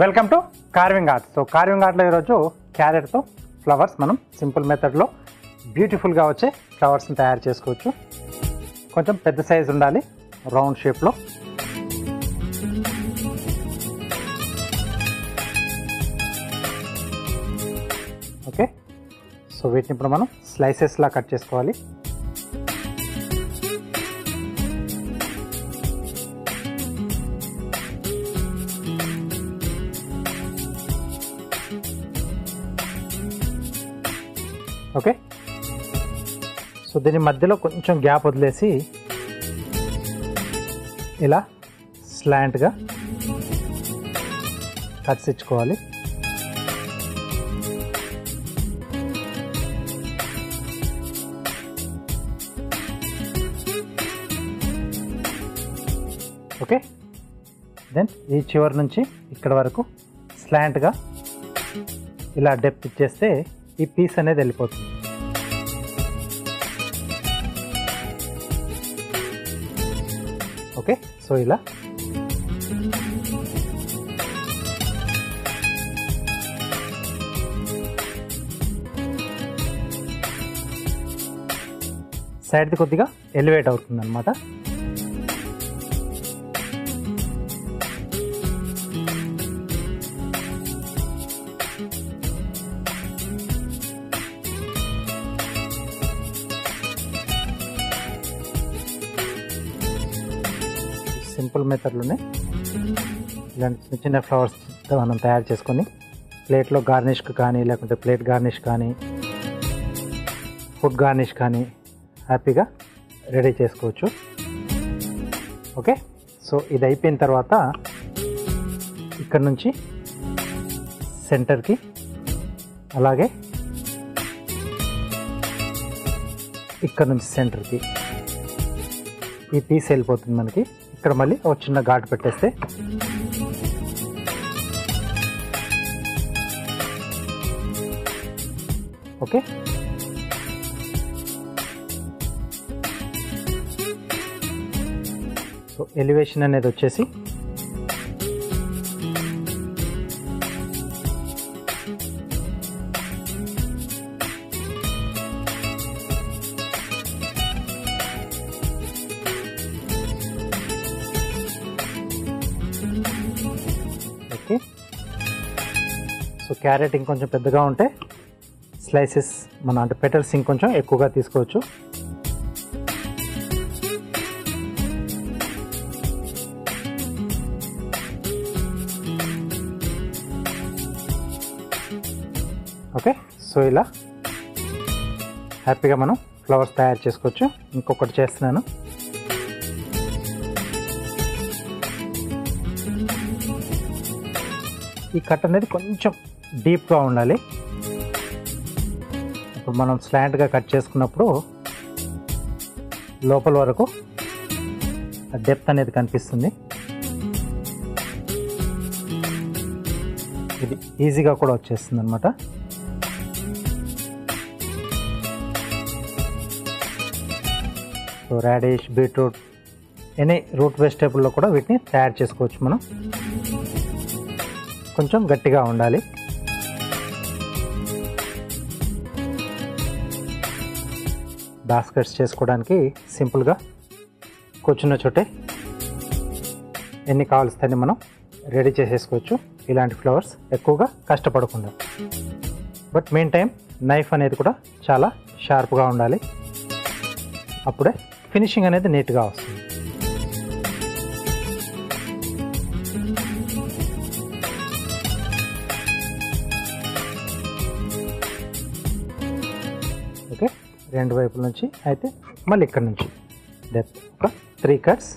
Welcome to carving art. So carving ఆర్ట్లో ఈరోజు క్యారెట్తో ఫ్లవర్స్ మనం సింపుల్ మెథడ్లో బ్యూటిఫుల్గా వచ్చే ఫ్లవర్స్ని తయారు చేసుకోవచ్చు. కొంచెం పెద్ద సైజు ఉండాలి, రౌండ్ షేప్లో. ఓకే, సో వీటిని ఇప్పుడు మనం స్లైసెస్లా కట్ చేసుకోవాలి. ఓకే, సో దీని మధ్యలో కొంచెం గ్యాప్ వదిలేసి ఇలా స్లాంట్గా కట్స్ ఇచ్చుకోవాలి. ఓకే, దెన్ ఈ చివరి నుంచి ఇక్కడ వరకు స్లాంట్గా ఇలా డెప్త్ ఇచ్చేస్తే ఈ పీస్ అనేది వెళ్ళిపోతుంది. ఓకే, సో ఇలా సైడ్ది కొద్దిగా ఎలివేట్ అవుతుంది అన్నమాట. సింపుల్ మెథడ్లోనే ఇలాంటి చిన్న చిన్న ఫ్లవర్స్ మనం తయారు చేసుకొని ప్లేట్లో గార్నిష్కి కానీ, లేకుంటే ప్లేట్ గార్నిష్ కానీ, ఫుడ్ గార్నిష్ కానీ హ్యాపీగా రెడీ చేసుకోవచ్చు. ఓకే, సో ఇది అయిపోయిన తర్వాత ఇక్కడ నుంచి సెంటర్కి, అలాగే ఇక్కడ నుంచి సెంటర్కి ఈ పీస్ వెళ్ళిపోతుంది మనకి. ఇక్కడ మళ్ళీ ఒక చిన్న ఘాటు పెట్టేస్తే ఓకే, సో ఎలివేషన్ అనేది వచ్చేసి ఓకే. సో క్యారెట్ ఇంకొంచెం పెద్దగా ఉంటే స్లైసెస్ మన అంటే పెటల్స్ ఇంకొంచెం ఎక్కువగా తీసుకోవచ్చు. ఓకే, సో ఇలా హ్యాపీగా మనం ఫ్లవర్స్ తయారు చేసుకోవచ్చు. ఇంకొకటి చేస్తున్నాను. ఈ కట్ అనేది కొంచెం డీప్గా ఉండాలి. ఇప్పుడు మనం స్లాంట్గా కట్ చేసుకున్నప్పుడు లోపల వరకు డెప్త్ అనేది కనిపిస్తుంది. ఇది ఈజీగా కూడా వచ్చేస్తుంది అన్నమాట. So radish, beetroot, any root వెజిటేబుల్లో కూడా వీటిని తయారు చేసుకోవచ్చు మనం. కొంచెం గట్టిగా ఉండాలి. బాస్కెట్స్ చేసుకోవడానికి సింపుల్గా కూర్చున్న చోటే ఎన్ని కావాల్సి మనం రెడీ చేసేసుకోవచ్చు. ఇలాంటి ఫ్లవర్స్ ఎక్కువగా కష్టపడకుండా. బట్ మెయిన్ టైం నైఫ్ అనేది కూడా చాలా షార్ప్గా ఉండాలి. అప్పుడే ఫినిషింగ్ అనేది నీట్గా వస్తుంది. ఓకే, రెండు వైపుల నుంచి అయితే మళ్ళీ ఇక్కడ నుంచి డెప్త్ ఒక 3 కట్స్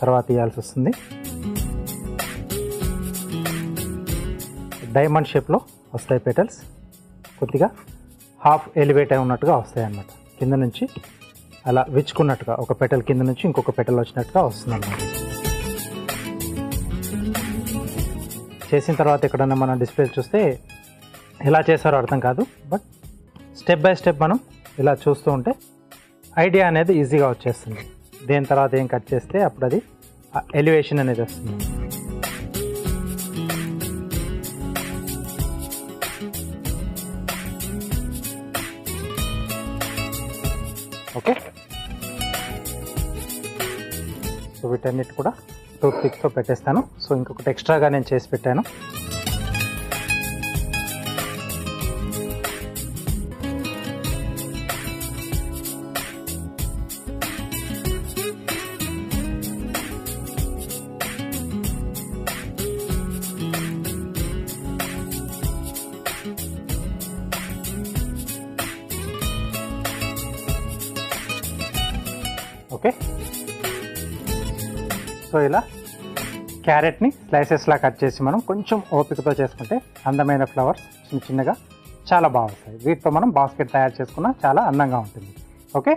తర్వాత ఇవ్వాల్సి వస్తుంది. డైమండ్ షేప్లో వస్తాయి పెటల్స్. కొద్దిగా హాఫ్ ఎలివేట్ అయి ఉన్నట్టుగా వస్తాయి అన్నమాట. కింద నుంచి అలా విచ్చుకున్నట్టుగా ఒక పెటల్ కింద నుంచి ఇంకొక పెటల్ వచ్చినట్టుగా వస్తుంది అన్నమాట. చేసిన తర్వాత ఎక్కడన్నా మనం డిస్ప్లే చూస్తే ఎలా చేశారో అర్థం కాదు. బట్ స్టెప్ బై స్టెప్ మనం ఇలా చూస్తూ ఉంటే ఐడియా అనేది ఈజీగా వచ్చేస్తుంది. దేని తర్వాత ఏం కట్ చేస్తే అప్పుడు అది ఎలివేషన్ అనేది వస్తుంది. సో వీటన్నిటి కూడా టూత్ పిక్తో పెట్టేస్తాను. సో ఇంకొకటి ఎక్స్ట్రాగా నేను చేసి పెట్టాను. ఓకే, సో ఇలా క్యారెట్ని స్లైసెస్లా కట్ చేసి మనం కొంచెం ఓపికతో చేసుకుంటే అందమైన ఫ్లవర్స్ చిన్న చిన్నగా చాలా బాగుంటాయి. వీటితో మనం బాస్కెట్ తయారు చేసుకున్నా చాలా అందంగా ఉంటుంది. ఓకే.